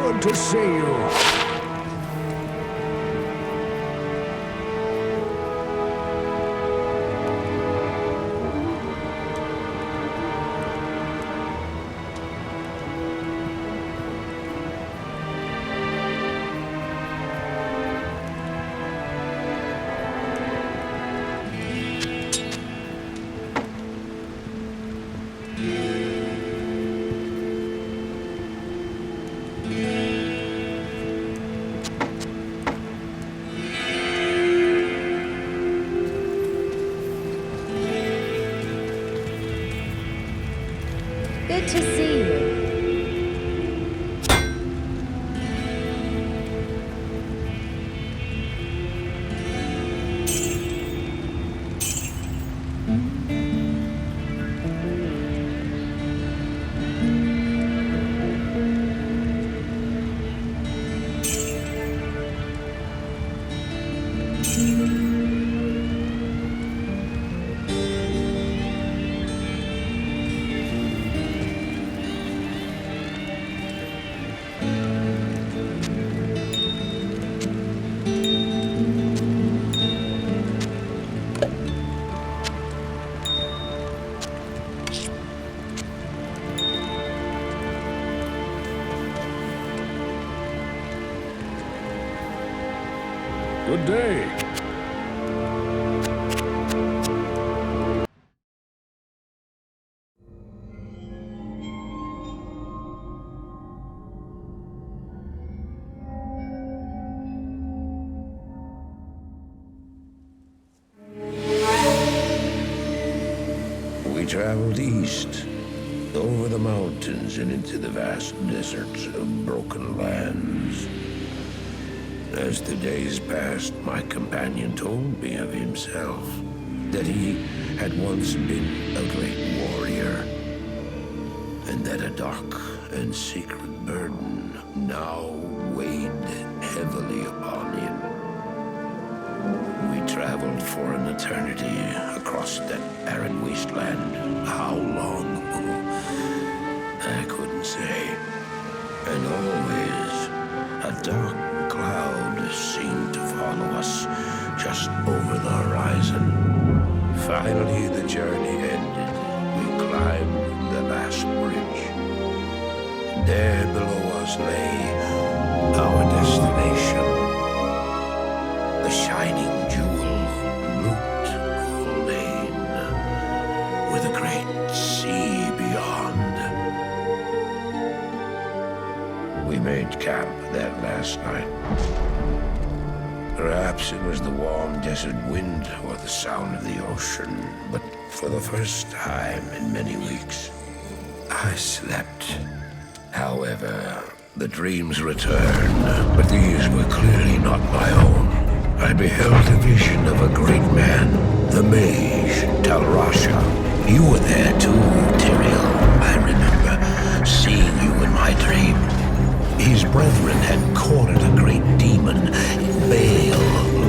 Good to see you. Good to see you. Good day. We traveled east, over the mountains and into the vast deserts of broken lands. As the days passed, my companion told me of himself, that he had once been a great warrior, and that a dark and secret burden now weighed heavily upon him. We traveled for an eternity across that arid wasteland. How long? I couldn't say. And always, a dark cloud seemed to follow us just over the horizon. Finally, the journey ended. We climbed the last bridge. There below us lay our destination. The shining jewel, Lane, with a great sea beyond. We made camp that last night. Perhaps it was the warm desert wind or the sound of the ocean, but for the first time in many weeks, I slept. However, the dreams returned, but these were clearly not my own. I beheld a vision of a great man, the mage, Talrasha. You were there too, Tyrael. I remember seeing you in my dream. His brethren had cornered a great demon, Baal,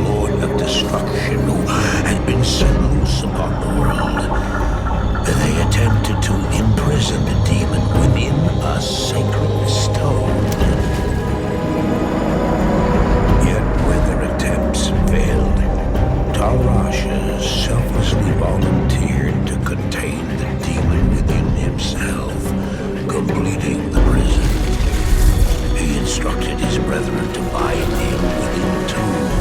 Lord of Destruction, who had been set loose upon the world. They attempted to imprison the demon within a sacred stone. Yet when their attempts failed, Talrasha selflessly volunteered to contain the demon within himself, completing the prison. He instructed his brethren to bind him within a tomb,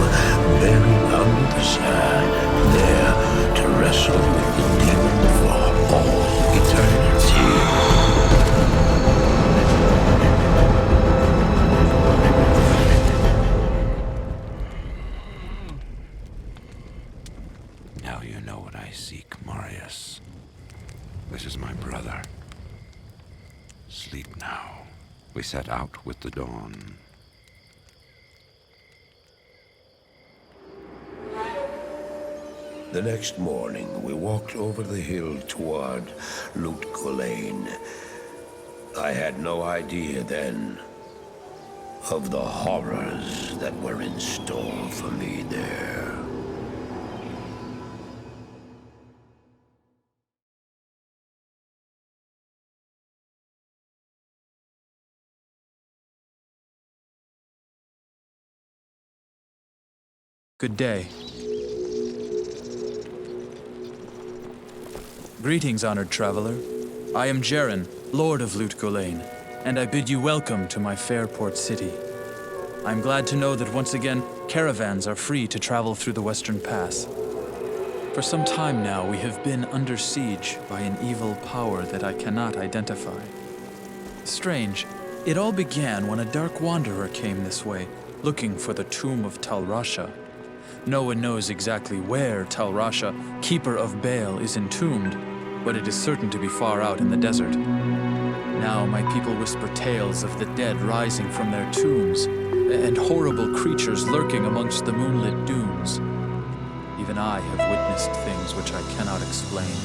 buried under the sand, there to wrestle with the demon for all eternity. Now you know what I seek, Marius. This is my brother. Sleep now. We set out with the dawn. The next morning, we walked over the hill toward Lane. I had no idea then of the horrors that were in store for me there. Good day. Greetings, honored traveler. I am Jaren, Lord of Lut Gholein, and I bid you welcome to my fair port city. I'm glad to know that once again, caravans are free to travel through the Western Pass. For some time now, we have been under siege by an evil power that I cannot identify. Strange, it all began when a dark wanderer came this way, looking for the tomb of Tal Rasha. No one knows exactly where Tal Rasha, keeper of Baal, is entombed, but it is certain to be far out in the desert. Now my people whisper tales of the dead rising from their tombs, and horrible creatures lurking amongst the moonlit dunes. Even I have witnessed things which I cannot explain.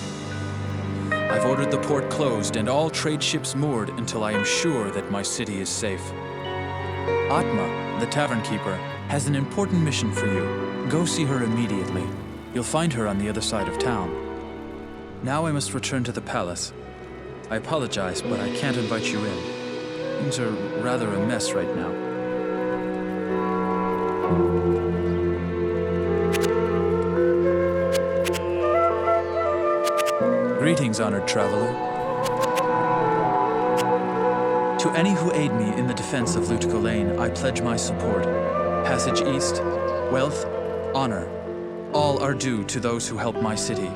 I've ordered the port closed and all trade ships moored until I am sure that my city is safe. Atma, the tavern keeper, has an important mission for you. Go see her immediately. You'll find her on the other side of town. Now I must return to the palace. I apologize, but I can't invite you in. Things are rather a mess right now. Greetings, honored traveler. To any who aid me in the defense of Lut Gholein, I pledge my support. Passage east, wealth, honor, all are due to those who help my city.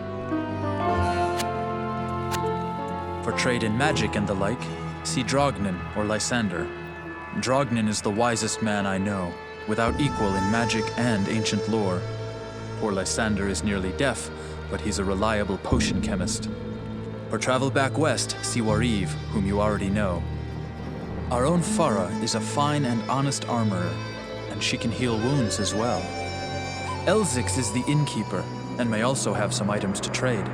For trade in magic and the like, see Drognin or Lysander. Drognin is the wisest man I know, without equal in magic and ancient lore. Poor Lysander is nearly deaf, but he's a reliable potion chemist. For travel back west, see Wariv, whom you already know. Our own Farah is a fine and honest armorer, and she can heal wounds as well. Elzix is the innkeeper, and may also have some items to trade.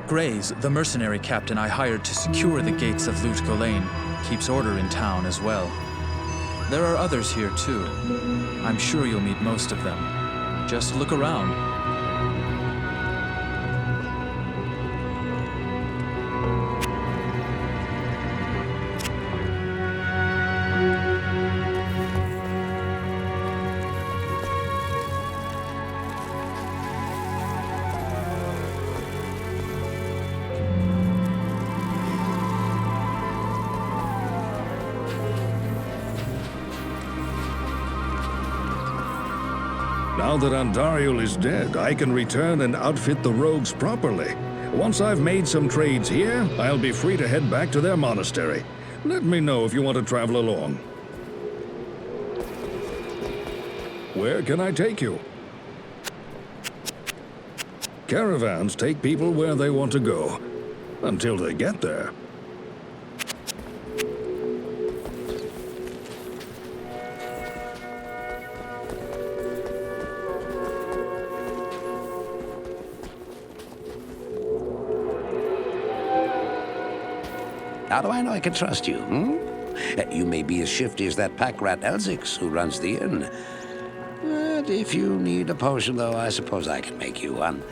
Grays, the mercenary captain I hired to secure the gates of Lut Gholein, keeps order in town as well. There are others here too. I'm sure you'll meet most of them. Just look around. Now that Andariel is dead, I can return and outfit the rogues properly. Once I've made some trades here, I'll be free to head back to their monastery. Let me know if you want to travel along. Where can I take you? Caravans take people where they want to go, until they get there. How do I know I can trust you, You may be as shifty as that pack rat Elzix who runs the inn. But if you need a potion, though, I suppose I can make you one.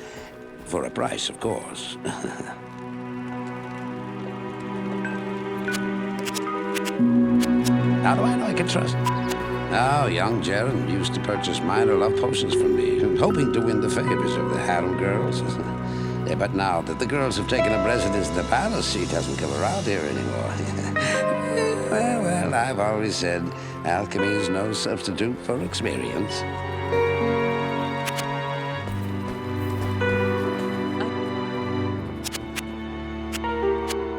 For a price, of course. How do I know I can trust? Oh, young Jaren used to purchase minor love potions from me, hoping to win the favors of the harem girls. But now that the girls have taken up residence in the palace, she doesn't come around here anymore. well, I've always said alchemy is no substitute for experience.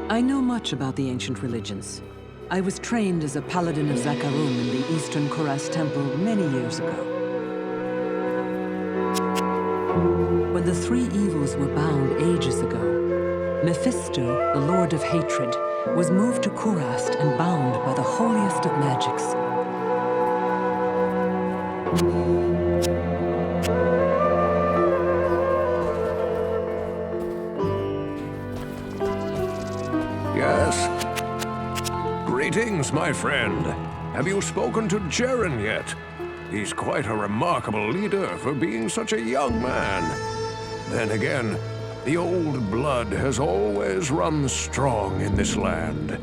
I know much about the ancient religions. I was trained as a paladin of Zakarum in the Eastern Koras Temple many years ago. When the three evils were bound ages ago, Mephisto, the Lord of Hatred, was moved to Kurast and bound by the holiest of magics. Yes. Greetings, my friend. Have you spoken to Jaren yet? He's quite a remarkable leader for being such a young man. Then again, the old blood has always run strong in this land.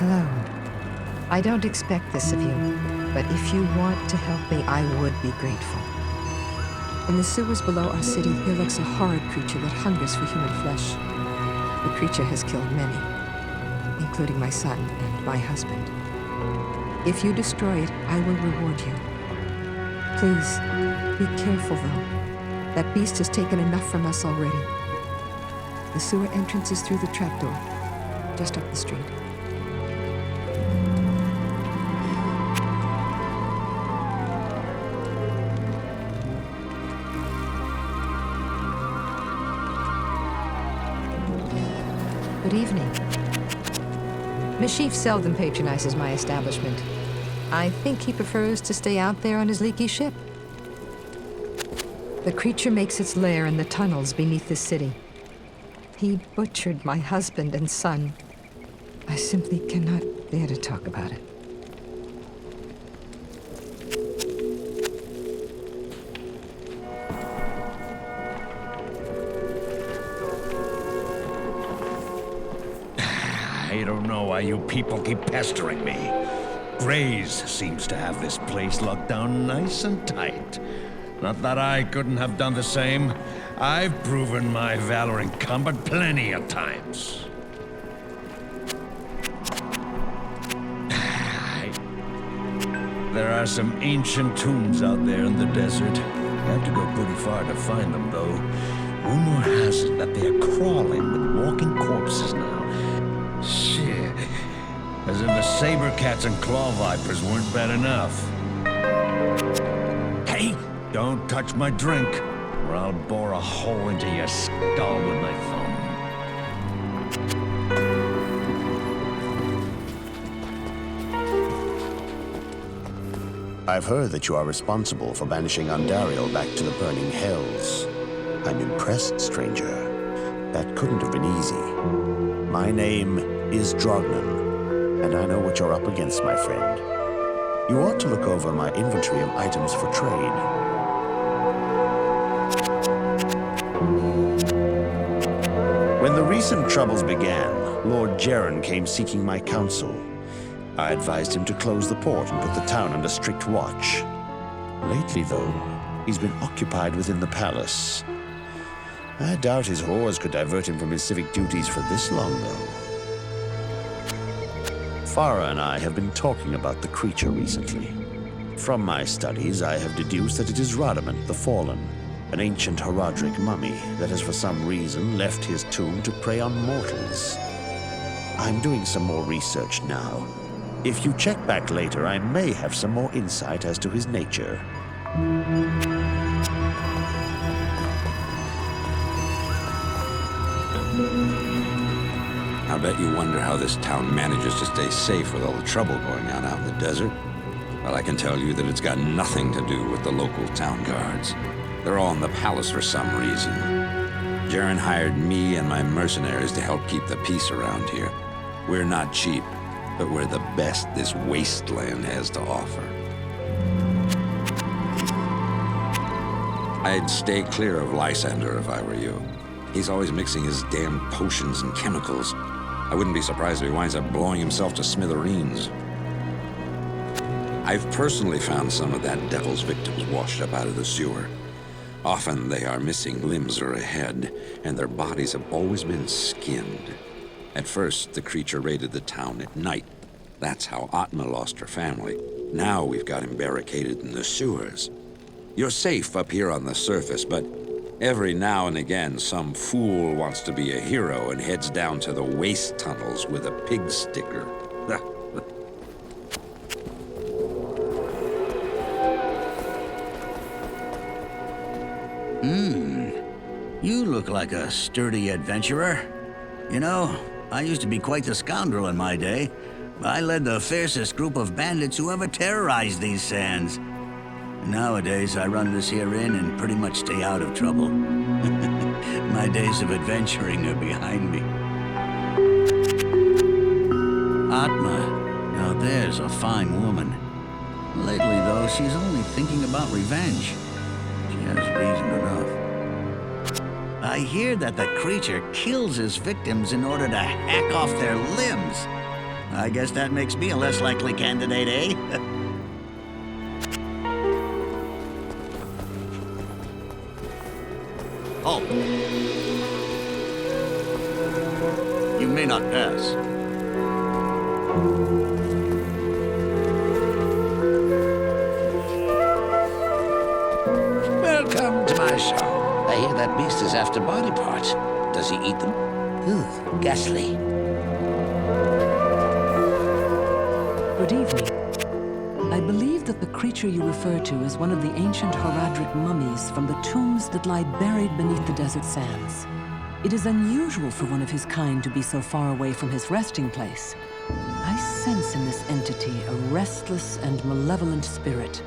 Hello. I don't expect this of you, but if you want to help me, I would be grateful. In the sewers below our city, there lurks a horrid creature that hungers for human flesh. The creature has killed many, including my son and my husband. If you destroy it, I will reward you. Please, be careful though. That beast has taken enough from us already. The sewer entrance is through the trapdoor, just up the street. Good evening. Mashif seldom patronizes my establishment. I think he prefers to stay out there on his leaky ship. The creature makes its lair in the tunnels beneath the city. He butchered my husband and son. I simply cannot bear to talk about it. I don't know why you people keep pestering me. Grays seems to have this place locked down nice and tight. Not that I couldn't have done the same. I've proven my valor in combat plenty of times. There are some ancient tombs out there in the desert. You have to go pretty far to find them, though. Rumor has it that they're crawling with walking corpses now. Shit. As if the saber cats and claw vipers weren't bad enough. Hey, don't touch my drink, or I'll bore a hole into your skull with my thumb. I've heard that you are responsible for banishing Andariel back to the burning hells. I'm impressed, stranger. That couldn't have been easy. My name is Drognan, and I know what you're up against, my friend. You ought to look over my inventory of items for trade. When the recent troubles began, Lord Jaren came seeking my counsel. I advised him to close the port and put the town under strict watch. Lately, though, he's been occupied within the palace. I doubt his whores could divert him from his civic duties for this long, though. Farah and I have been talking about the creature recently. From my studies, I have deduced that it is Radament the Fallen, an ancient Herodric mummy that has for some reason left his tomb to prey on mortals. I'm doing some more research now. If you check back later, I may have some more insight as to his nature. I bet you wonder how this town manages to stay safe with all the trouble going on out in the desert. Well, I can tell you that it's got nothing to do with the local town guards. They're all in the palace for some reason. Jaren hired me and my mercenaries to help keep the peace around here. We're not cheap, but we're the best this wasteland has to offer. I'd stay clear of Lysander if I were you. He's always mixing his damn potions and chemicals. I wouldn't be surprised if he winds up blowing himself to smithereens. I've personally found some of that devil's victims washed up out of the sewer. Often they are missing limbs or a head, and their bodies have always been skinned. At first, the creature raided the town at night. That's how Atma lost her family. Now we've got him barricaded in the sewers. You're safe up here on the surface, but every now and again, some fool wants to be a hero and heads down to the waste tunnels with a pig sticker. You look like a sturdy adventurer. You know, I used to be quite the scoundrel in my day. I led the fiercest group of bandits who ever terrorized these sands. Nowadays, I run this here inn and pretty much stay out of trouble. My days of adventuring are behind me. Atma, now there's a fine woman. Lately, though, she's only thinking about revenge. She has reason enough. I hear that the creature kills his victims in order to hack off their limbs. I guess that makes me a less likely candidate, eh? Halt! You may not pass. Welcome to my shop. I hear that beast is after body parts. Does he eat them? Ooh, ghastly. Good evening. I believe that the creature you refer to is one of the ancient Horadric mummies from the tombs that lie buried beneath the desert sands. It is unusual for one of his kind to be so far away from his resting place. I sense in this entity a restless and malevolent spirit.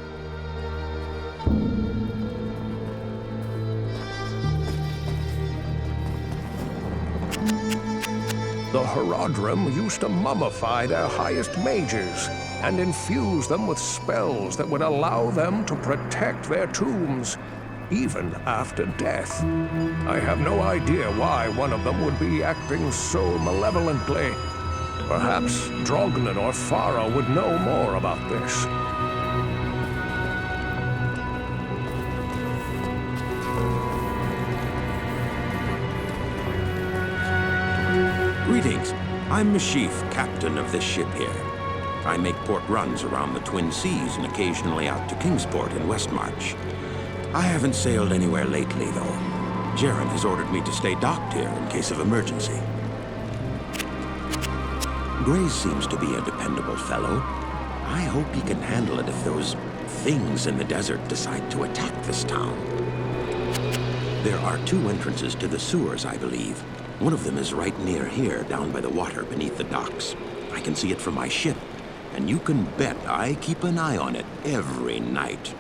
The Horadrim used to mummify their highest mages and infuse them with spells that would allow them to protect their tombs, even after death. I have no idea why one of them would be acting so malevolently. Perhaps Drognan or Farah would know more about this. Greetings. I'm Mashif, captain of this ship here. I make port runs around the Twin Seas and occasionally out to Kingsport in Westmarch. I haven't sailed anywhere lately, though. Jaren has ordered me to stay docked here in case of emergency. Grace seems to be a dependable fellow. I hope he can handle it if those things in the desert decide to attack this town. There are 2 entrances to the sewers, I believe. One of them is right near here, down by the water beneath the docks. I can see it from my ship, and you can bet I keep an eye on it every night.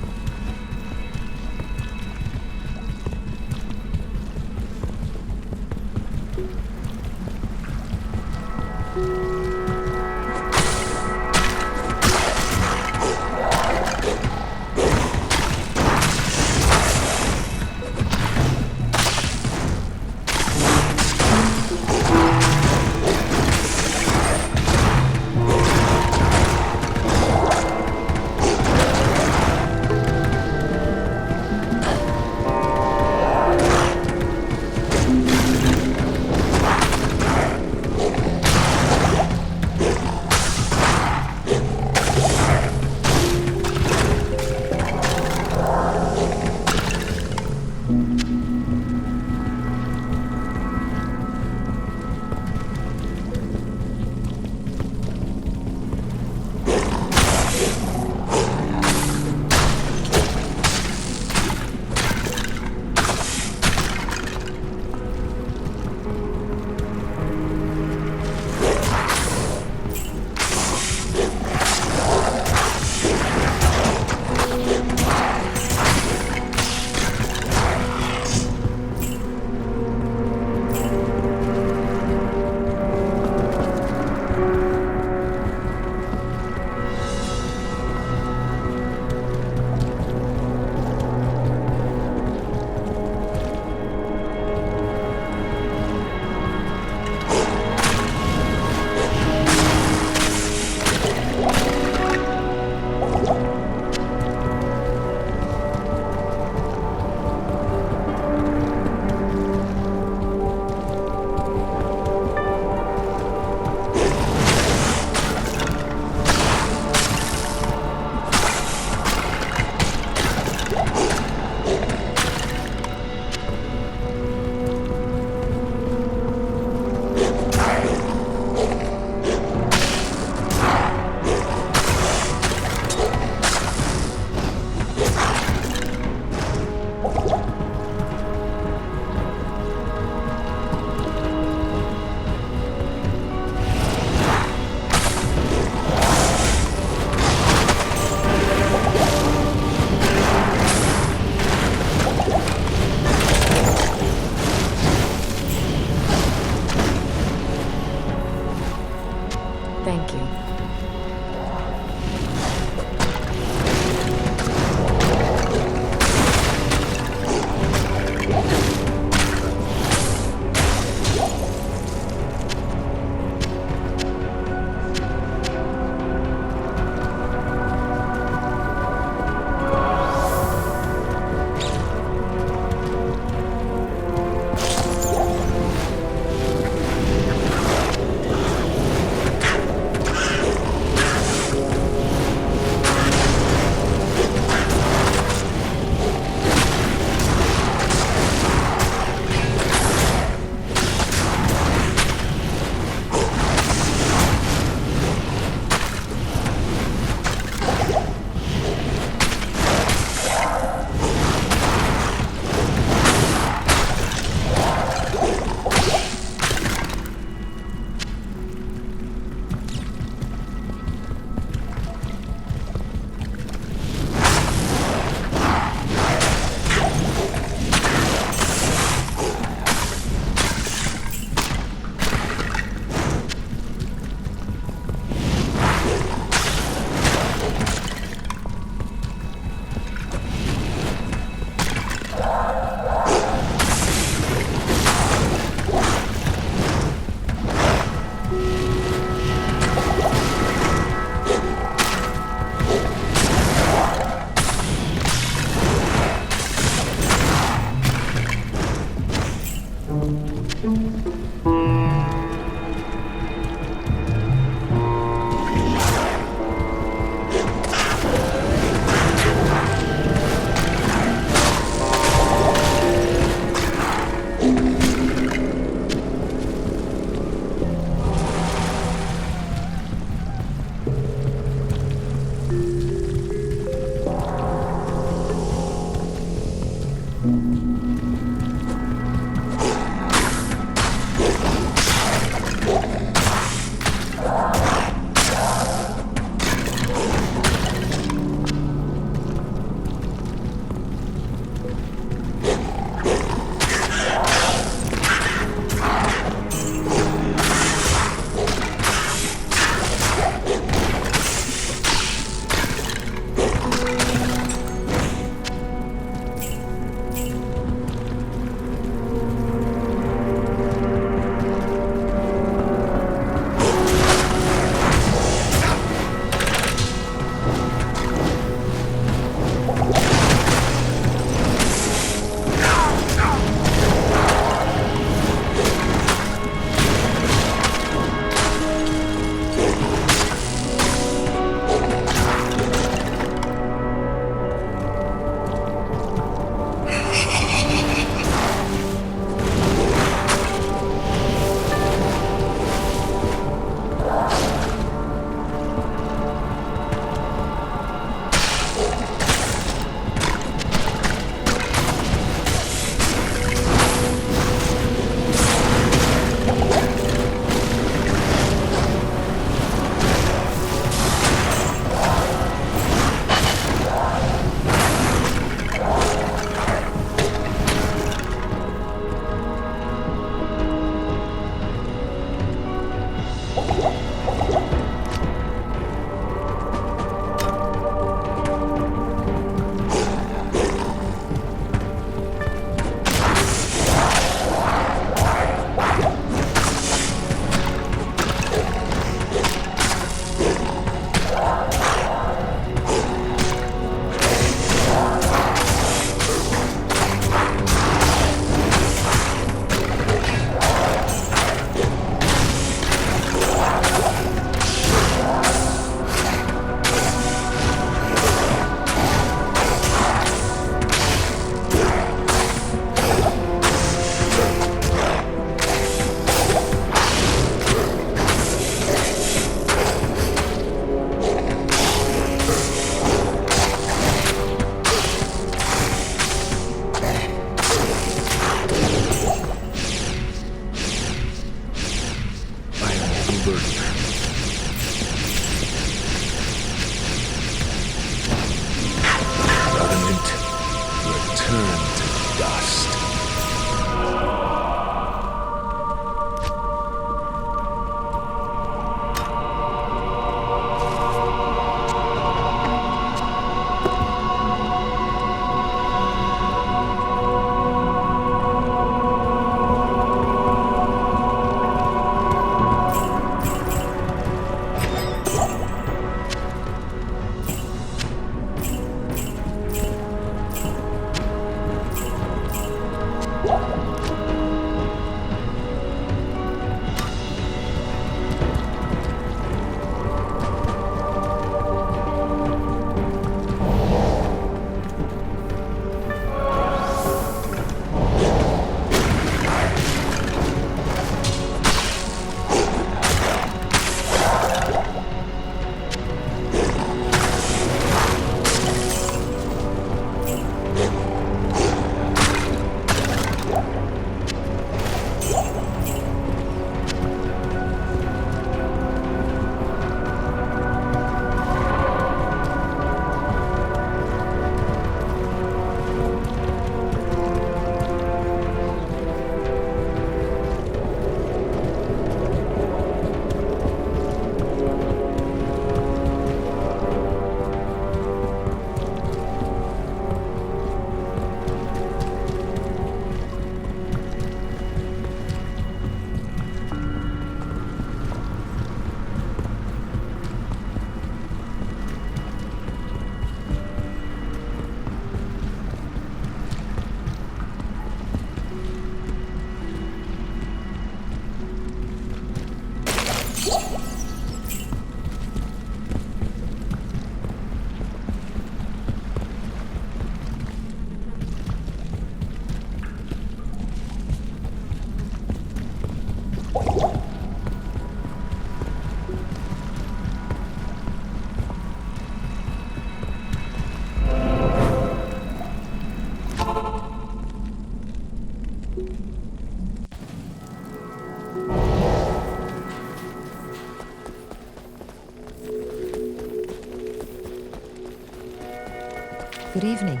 Good evening.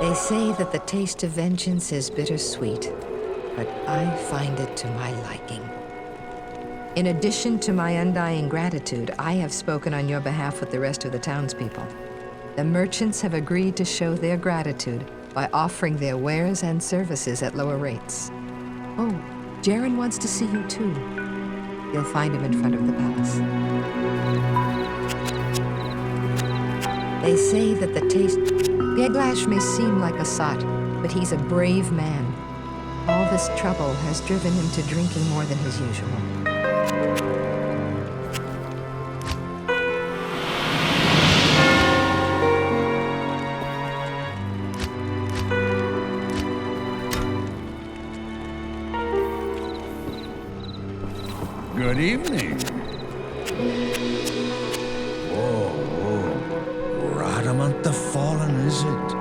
They say that the taste of vengeance is bittersweet, but I find it to my liking. In addition to my undying gratitude, I have spoken on your behalf with the rest of the townspeople. The merchants have agreed to show their gratitude by offering their wares and services at lower rates. Oh, Jaren wants to see you too. You'll find him in front of the palace. They say that the taste... Geglash may seem like a sot, but he's a brave man. All this trouble has driven him to drinking more than his usual. Good evening. Radament the Fallen, is it?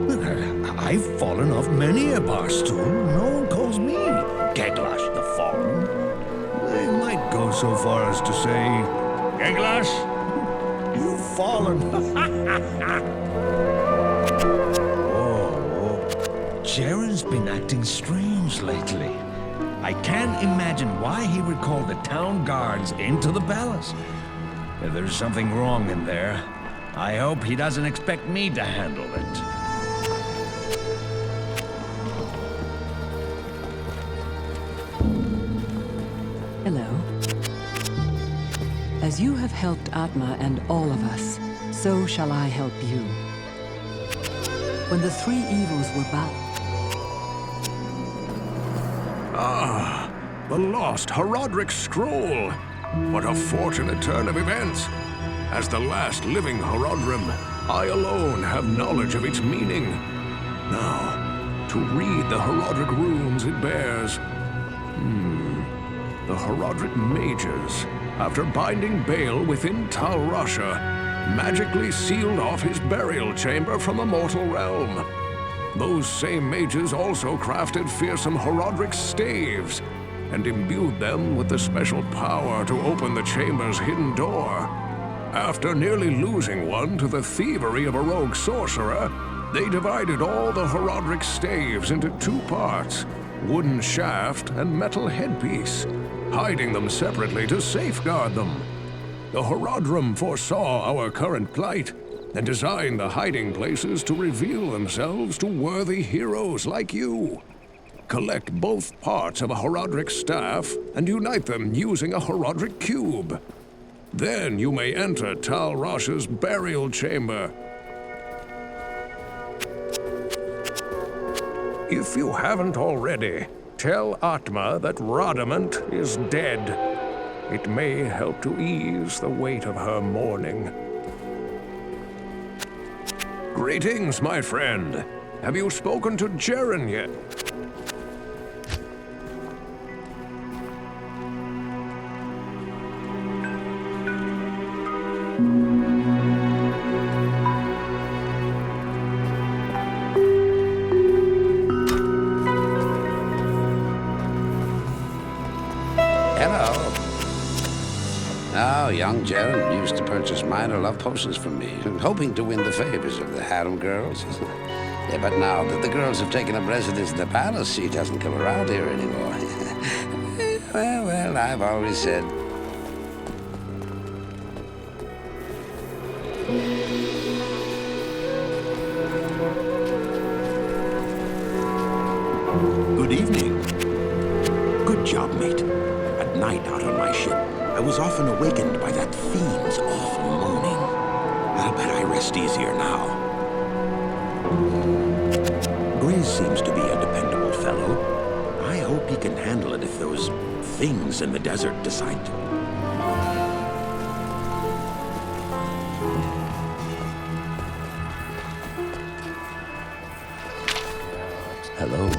Look, I've fallen off many a bar stool. No one calls me Geglash the Fallen. They might go so far as to say, Geglash, you've fallen. Jaren's been acting strange lately. I can't imagine why he would call the town guards into the palace. If there's something wrong in there, I hope he doesn't expect me to handle it. Hello. As you have helped Atma and all of us, so shall I help you. When the three evils were bound... Ah, the lost Horadric scroll. What a fortunate turn of events. As the last living Horadrim, I alone have knowledge of its meaning. Now, to read the Horadric runes it bears. The Horadric mages, after binding Bale within Tal Rasha, magically sealed off his burial chamber from the mortal realm. Those same mages also crafted fearsome Horadric staves and imbued them with the special power to open the chamber's hidden door. After nearly losing one to the thievery of a rogue sorcerer, they divided all the Horadric staves into two parts, wooden shaft and metal headpiece, hiding them separately to safeguard them. The Horadrim foresaw our current plight and designed the hiding places to reveal themselves to worthy heroes like you. Collect both parts of a Horadric staff and unite them using a Horadric cube. Then you may enter Tal Rasha's burial chamber. If you haven't already, tell Atma that Radament is dead. It may help to ease the weight of her mourning. Greetings, my friend. Have you spoken to Jaren yet? Hello. Now, young Jaren used to purchase minor love potions from me, hoping to win the favors of the harem girls. Yeah, but now that the girls have taken up residence in the palace, she doesn't come around here anymore. well, I've always said... Good evening. Good job, mate. At night out on my ship, I was often awakened by that fiend's awful moaning. I'll bet I rest easier now. Gray seems to be a dependable fellow. I hope he can handle it if those things in the desert decide to. Hello.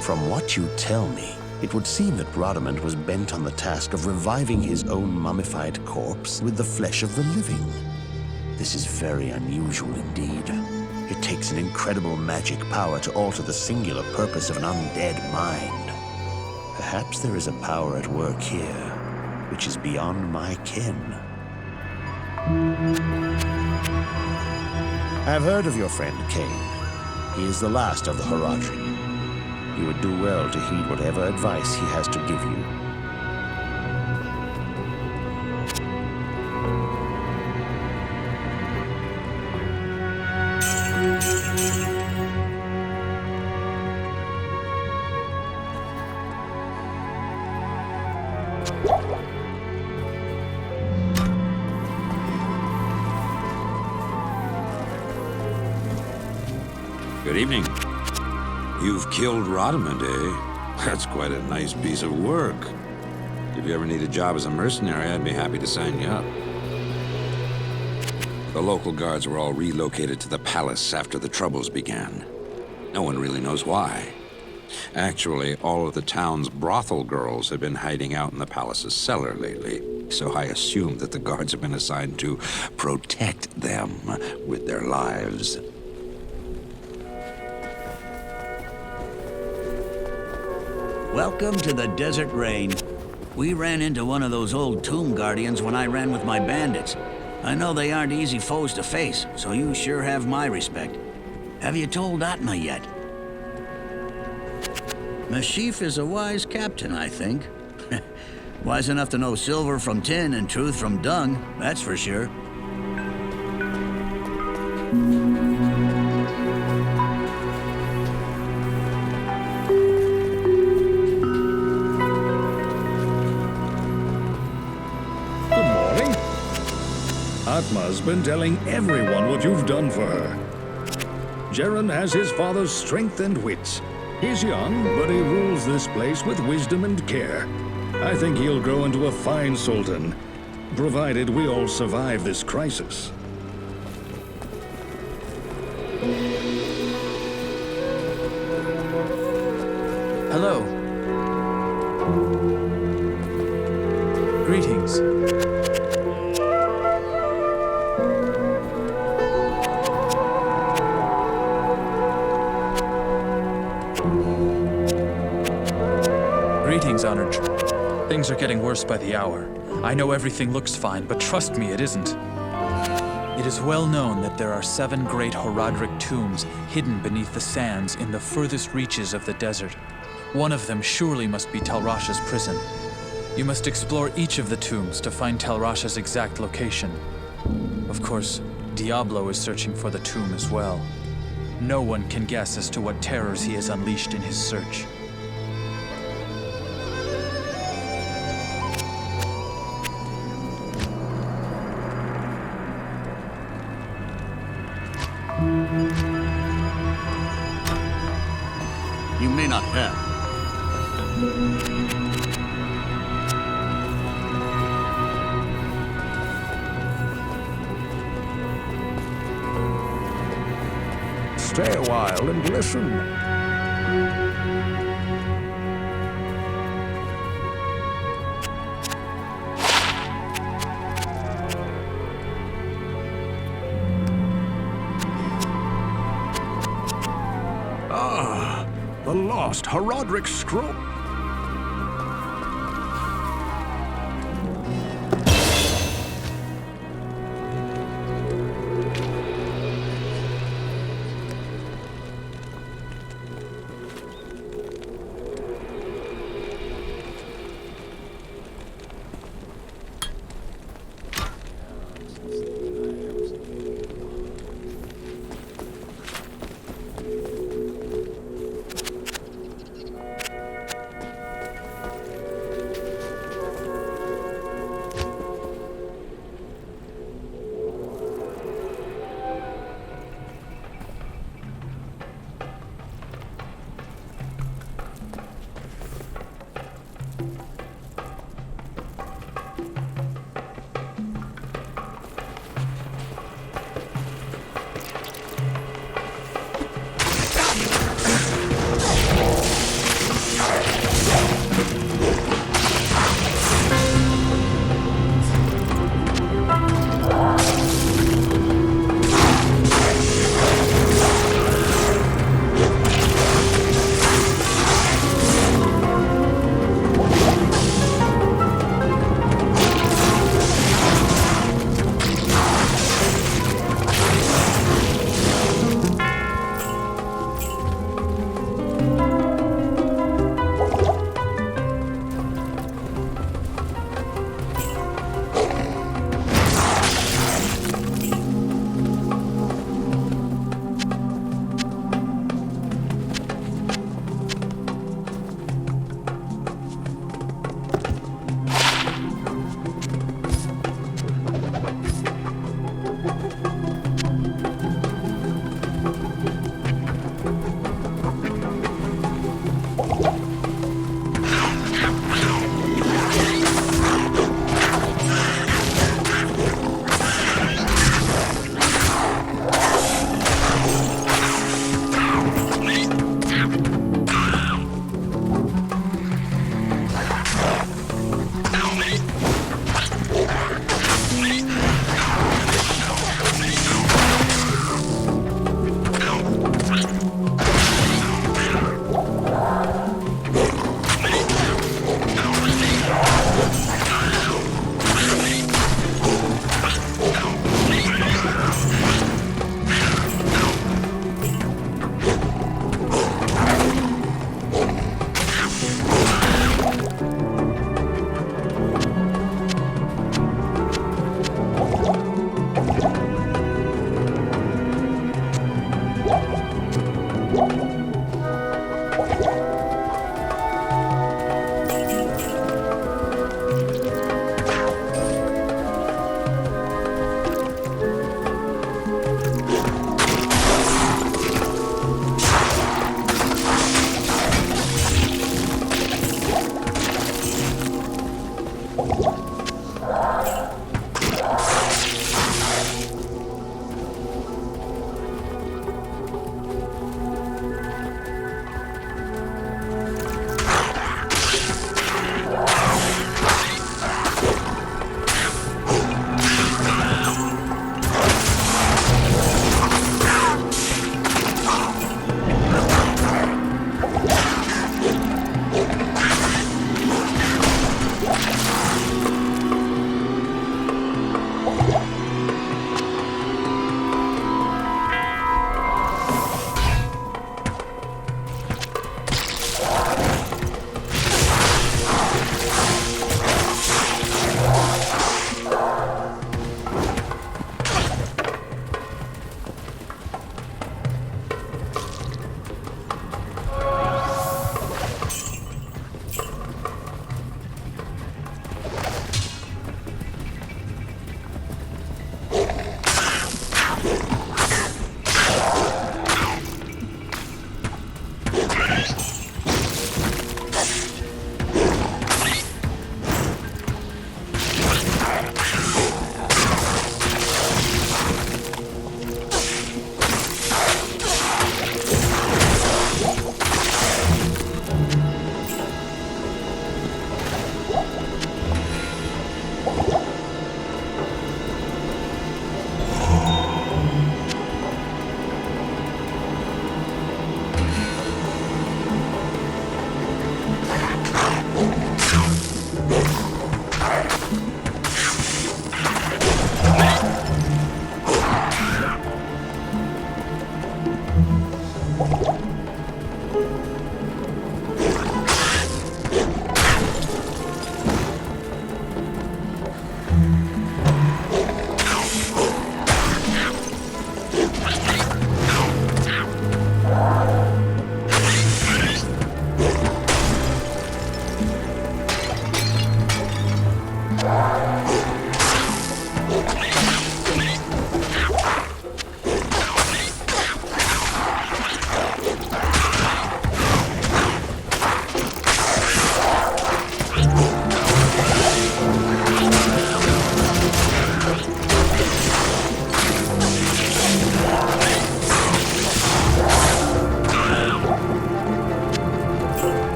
From what you tell me, it would seem that Radament was bent on the task of reviving his own mummified corpse with the flesh of the living. This is very unusual indeed. It takes an incredible magic power to alter the singular purpose of an undead mind. Perhaps there is a power at work here, which is beyond my ken. I've heard of your friend Cain. He is the last of the Horadrim. You would do well to heed whatever advice he has to give you. Good evening. You've killed Radament, eh? That's quite a nice piece of work. If you ever need a job as a mercenary, I'd be happy to sign you up. The local guards were all relocated to the palace after the Troubles began. No one really knows why. Actually, all of the town's brothel girls have been hiding out in the palace's cellar lately, so I assume that the guards have been assigned to protect them with their lives. Welcome to the Desert Rain. We ran into one of those old tomb guardians when I ran with my bandits. I know they aren't easy foes to face, so you sure have my respect. Have you told Atma yet? Mashif is a wise captain, I think. Wise enough to know silver from tin and truth from dung, that's for sure. Atma's been telling everyone what you've done for her. Jaren has his father's strength and wits. He's young, but he rules this place with wisdom and care. I think he'll grow into a fine sultan, provided we all survive this crisis. Hello. Greetings. Greetings, Honored. Things are getting worse by the hour. I know everything looks fine, but trust me, it isn't. It is well known that there are 7 great Horadric tombs hidden beneath the sands in the furthest reaches of the desert. One of them surely must be Talrasha's prison. You must explore each of the tombs to find Talrasha's exact location. Of course, Diablo is searching for the tomb as well. No one can guess as to what terrors he has unleashed in his search. You may not have. Stay a while and listen. The lost Horadric scroll.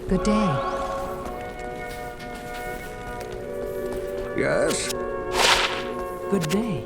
Good day. Yes? Good day.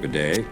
Good day.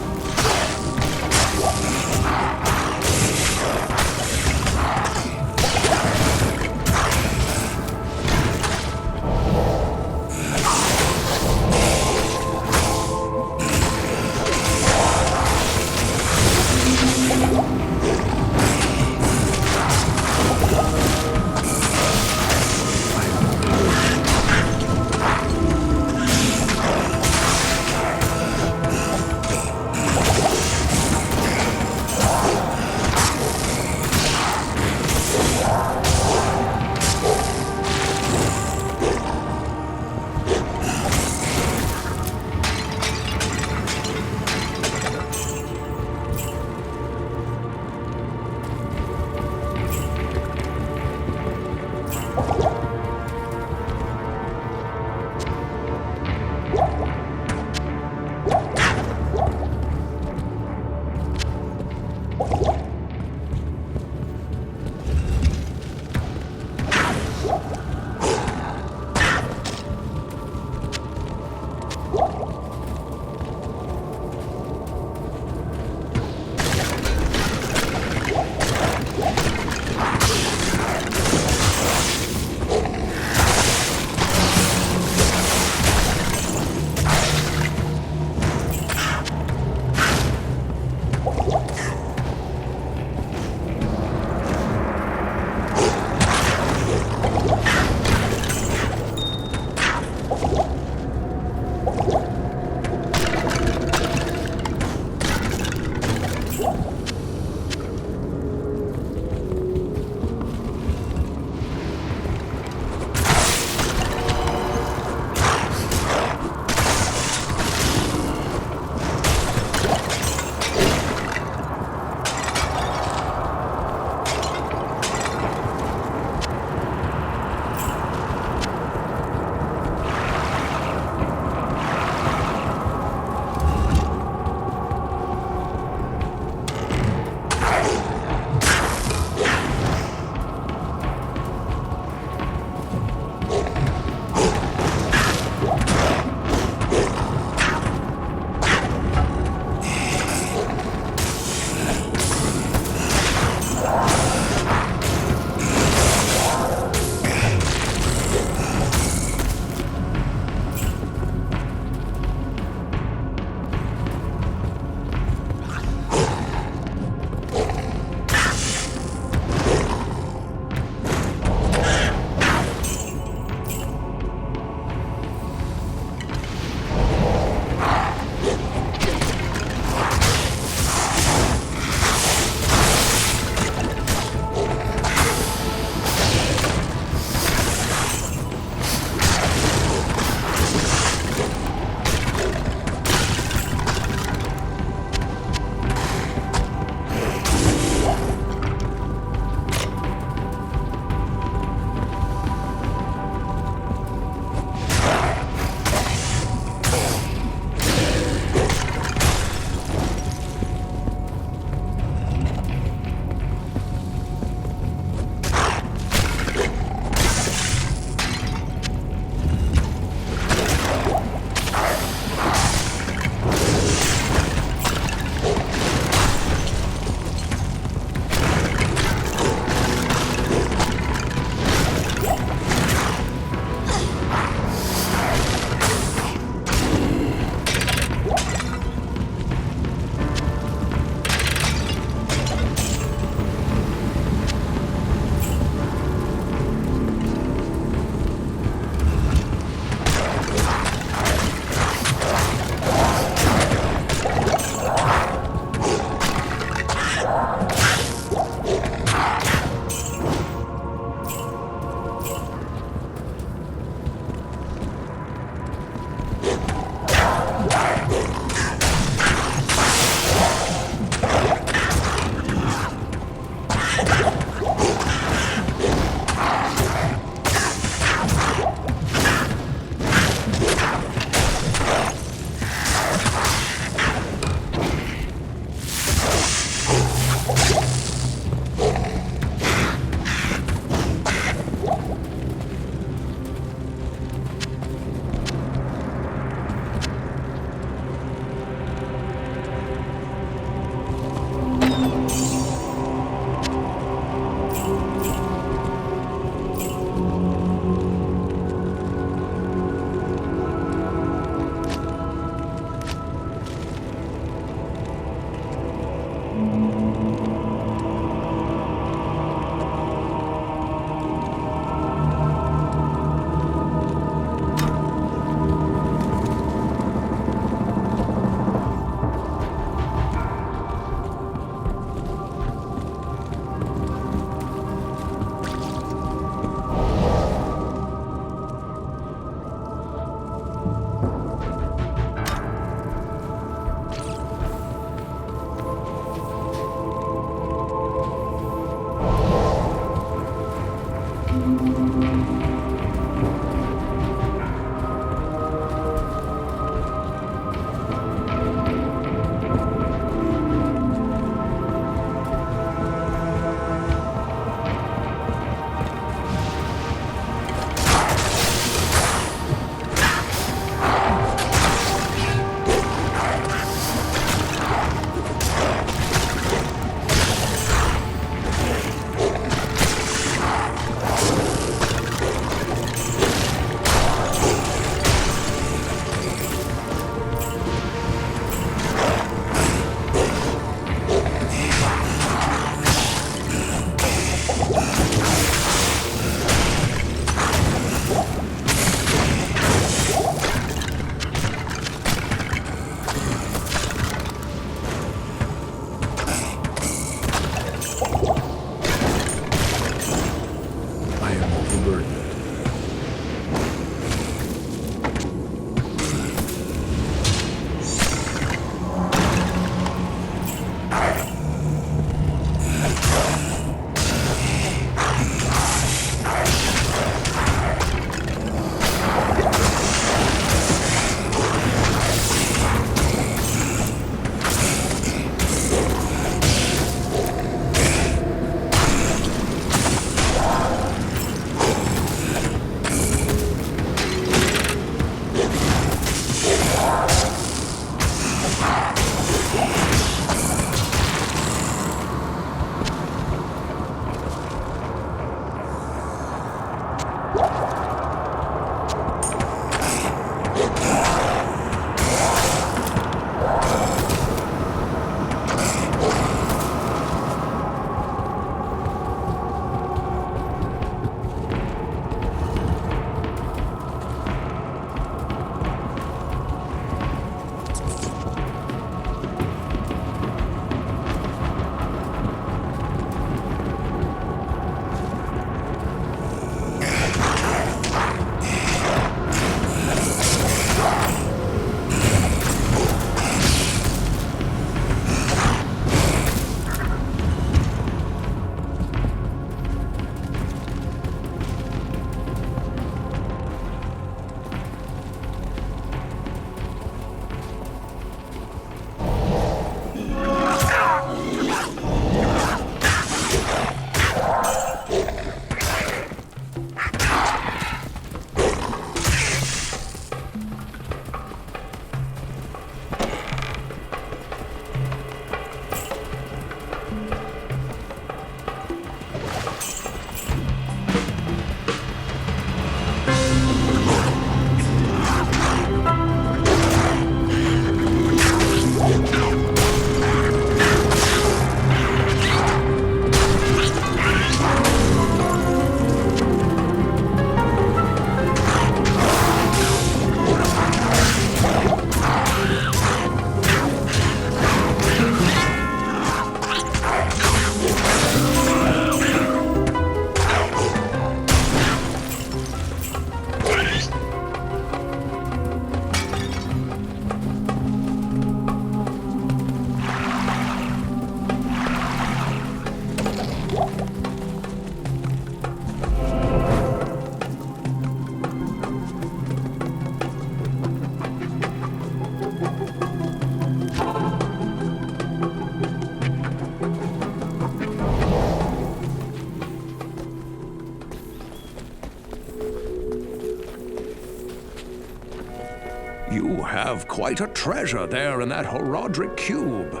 have quite a treasure there in that Horadric cube.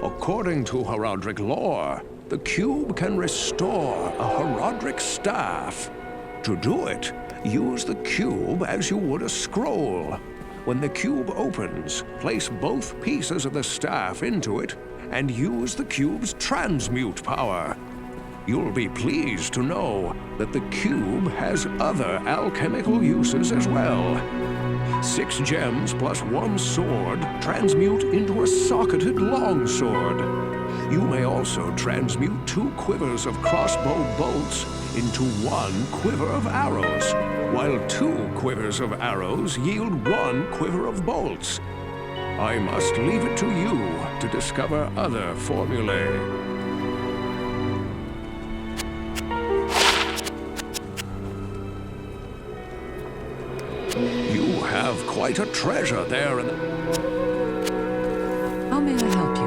According to Horadric lore, the cube can restore a Horadric staff. To do it, use the cube as you would a scroll. When the cube opens, place both pieces of the staff into it and use the cube's transmute power. You'll be pleased to know that the cube has other alchemical uses as well. 6 gems plus 1 sword transmute into a socketed longsword. You may also transmute 2 quivers of crossbow bolts into 1 quiver of arrows, while 2 quivers of arrows yield 1 quiver of bolts. I must leave it to you to discover other formulae. You have quite a treasure there in the... How may I help you?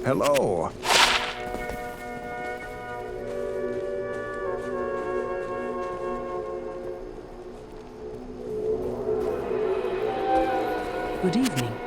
Hello. Good evening.